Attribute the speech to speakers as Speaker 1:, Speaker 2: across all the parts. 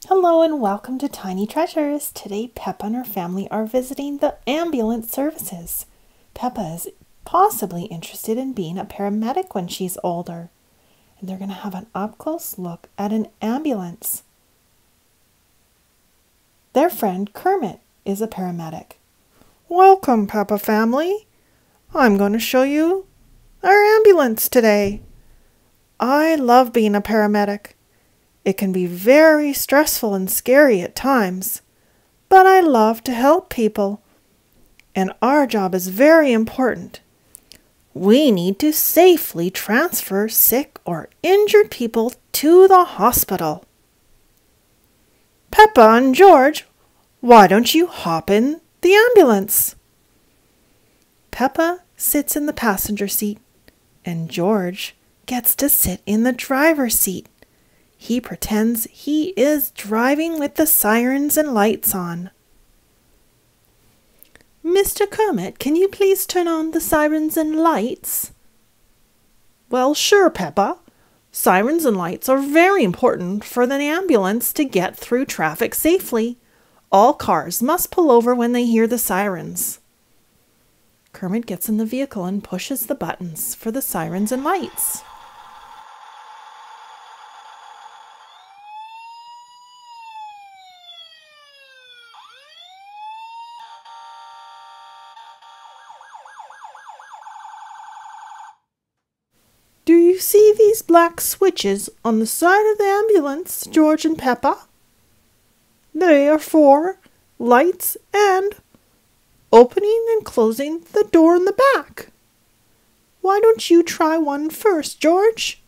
Speaker 1: Hello and welcome to Tiny Treasures. Today Peppa and her family are visiting the ambulance services. Peppa is possibly interested in being a paramedic when she's older. And they're going to have an up-close look at an ambulance. Their friend Kermit is a paramedic. Welcome, Peppa family. I'm going to show you our ambulance today. I love being a paramedic. It can be very stressful and scary at times, but I love to help people. And our job is very important. We need to safely transfer sick or injured people to the hospital. Peppa and George, why don't you hop in the ambulance? Peppa sits in the passenger seat, and George gets to sit in the driver's seat. He pretends he is driving with the sirens and lights on. Mr. Kermit, can you please turn on the sirens and lights? Well, sure, Peppa. Sirens and lights are very important for the ambulance to get through traffic safely. All cars must pull over when they hear the sirens. Kermit gets in the vehicle and pushes the buttons for the sirens and lights. Do you see these black switches on the side of the ambulance, George and Peppa? They are for lights and opening and closing the door in the back. Why don't you try one first, George?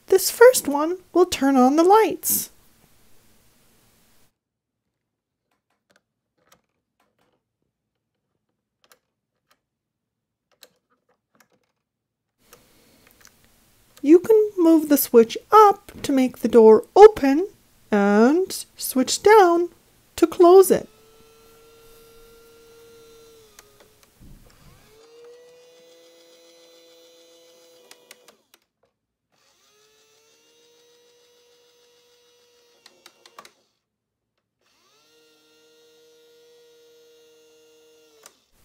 Speaker 1: This first one will turn on the lights. You can move the switch up to make the door open and switch down to close it.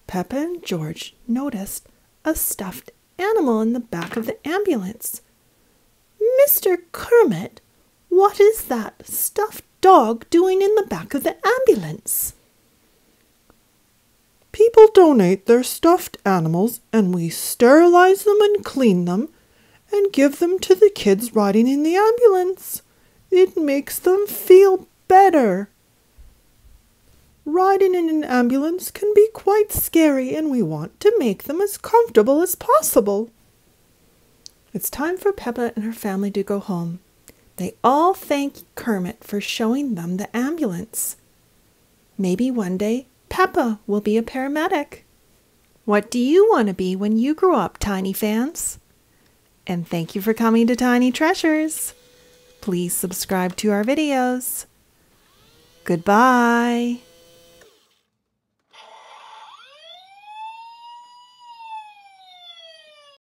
Speaker 1: Peppa and George noticed a stuffed animal in the back of the ambulance. Mr. Kermit, what is that stuffed dog doing in the back of the ambulance? People donate their stuffed animals and we sterilize them and clean them and give them to the kids riding in the ambulance. It makes them feel better. Riding in an ambulance can be quite scary and we want to make them as comfortable as possible. It's time for Peppa and her family to go home. They all thank Kermit for showing them the ambulance. Maybe one day Peppa will be a paramedic. What do you want to be when you grow up, Tiny fans? And thank you for coming to Tiny Treasures. Please subscribe to our videos. Goodbye.